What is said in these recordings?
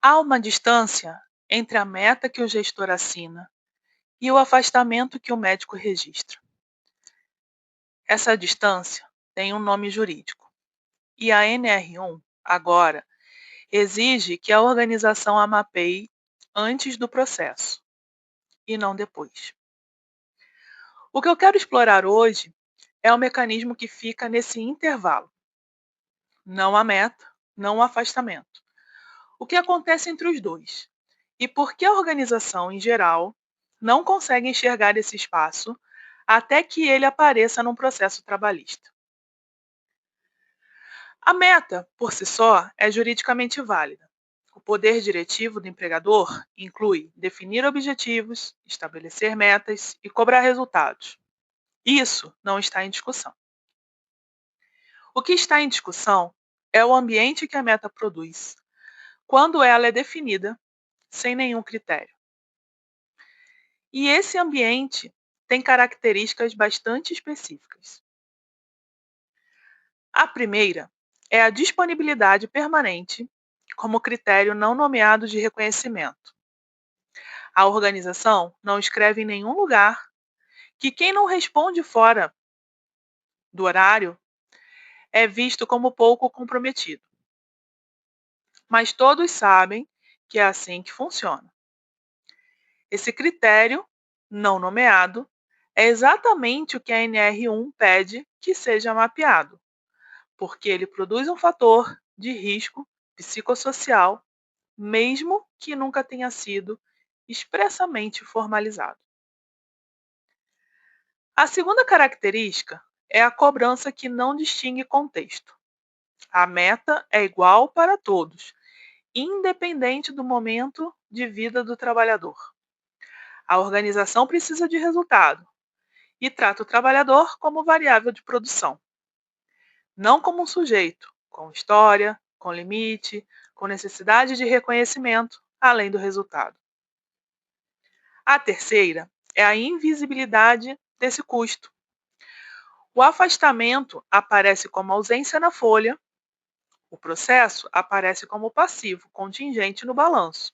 Há uma distância entre a meta que o gestor assina e o afastamento que o médico registra. Essa distância tem um nome jurídico e a NR1, agora, exige que a organização a mapeie antes do processo e não depois. O que eu quero explorar hoje é o mecanismo que fica nesse intervalo. Não a meta, não o afastamento. O que acontece entre os dois? E por que a organização, em geral, não consegue enxergar esse espaço até que ele apareça num processo trabalhista? A meta, por si só, é juridicamente válida. O poder diretivo do empregador inclui definir objetivos, estabelecer metas e cobrar resultados. Isso não está em discussão. O que está em discussão é o ambiente que a meta produz, quando ela é definida sem nenhum critério. E esse ambiente tem características bastante específicas. A primeira é a disponibilidade permanente como critério não nomeado de reconhecimento. A organização não escreve em nenhum lugar que quem não responde fora do horário é visto como pouco comprometido. Mas todos sabem que é assim que funciona. Esse critério não nomeado é exatamente o que a NR1 pede que seja mapeado, porque ele produz um fator de risco psicossocial, mesmo que nunca tenha sido expressamente formalizado. A segunda característica é a cobrança que não distingue contexto. A meta é igual para todos, independente do momento de vida do trabalhador. A organização precisa de resultado e trata o trabalhador como variável de produção, não como um sujeito, com história, com limite, com necessidade de reconhecimento, além do resultado. A terceira é a invisibilidade desse custo. O afastamento aparece como ausência na folha, o processo aparece como passivo contingente no balanço.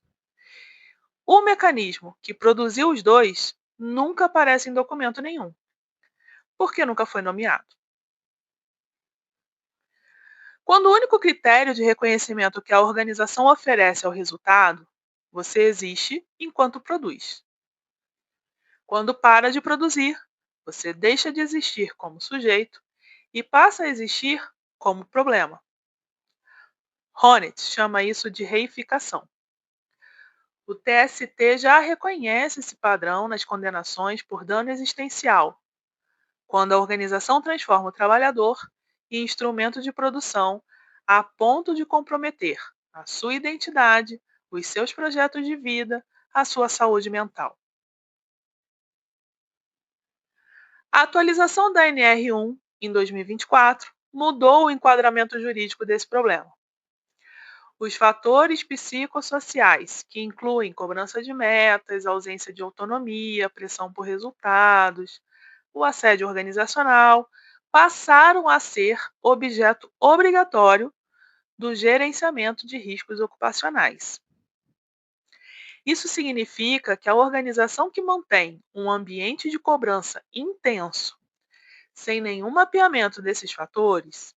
O mecanismo que produziu os dois nunca aparece em documento nenhum, porque nunca foi nomeado. Quando o único critério de reconhecimento que a organização oferece é o resultado, você existe enquanto produz. Quando para de produzir, você deixa de existir como sujeito e passa a existir como problema. Honneth chama isso de reificação. O TST já reconhece esse padrão nas condenações por dano existencial, quando a organização transforma o trabalhador em instrumento de produção a ponto de comprometer a sua identidade, os seus projetos de vida, a sua saúde mental. A atualização da NR1 em 2024 mudou o enquadramento jurídico desse problema. Os fatores psicossociais, que incluem cobrança de metas, ausência de autonomia, pressão por resultados, o assédio organizacional, passaram a ser objeto obrigatório do gerenciamento de riscos ocupacionais. Isso significa que a organização que mantém um ambiente de cobrança intenso, sem nenhum mapeamento desses fatores,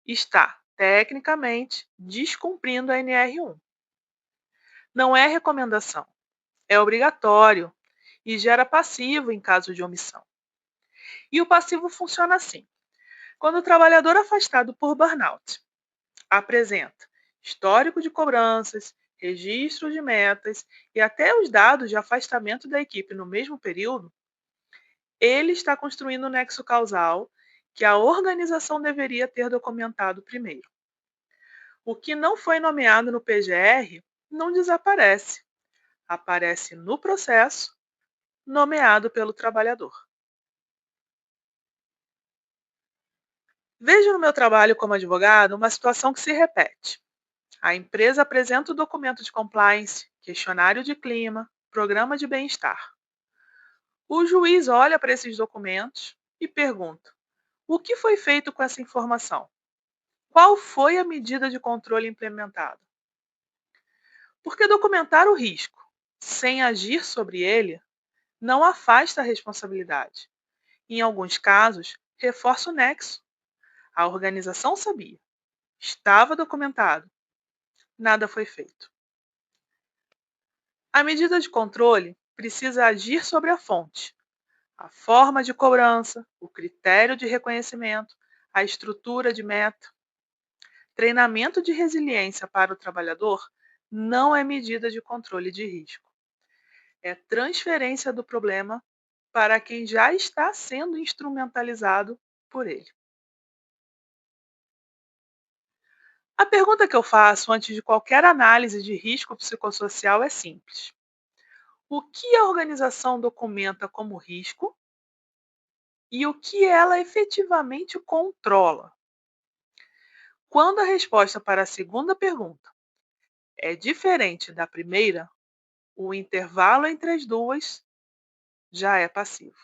está, tecnicamente, descumprindo a NR1. Não é recomendação, é obrigatório e gera passivo em caso de omissão. E o passivo funciona assim: quando o trabalhador afastado por burnout apresenta histórico de cobranças, registro de metas e até os dados de afastamento da equipe no mesmo período, ele está construindo o nexo causal que a organização deveria ter documentado primeiro. O que não foi nomeado no PGR não desaparece, aparece no processo nomeado pelo trabalhador. Vejo no meu trabalho como advogado uma situação que se repete. A empresa apresenta o documento de compliance, questionário de clima, programa de bem-estar. O juiz olha para esses documentos e pergunta: o que foi feito com essa informação? Qual foi a medida de controle implementada? Porque documentar o risco sem agir sobre ele não afasta a responsabilidade. Em alguns casos, reforça o nexo. A organização sabia, estava documentado, nada foi feito. A medida de controle precisa agir sobre a fonte, a forma de cobrança, o critério de reconhecimento, a estrutura de meta. Treinamento de resiliência para o trabalhador não é medida de controle de risco. É transferência do problema para quem já está sendo instrumentalizado por ele. A pergunta que eu faço antes de qualquer análise de risco psicossocial é simples: o que a organização documenta como risco e o que ela efetivamente controla? Quando a resposta para a segunda pergunta é diferente da primeira, o intervalo entre as duas já é passivo.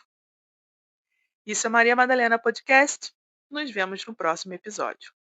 Isso é Maria Madalena Podcast. Nos vemos no próximo episódio.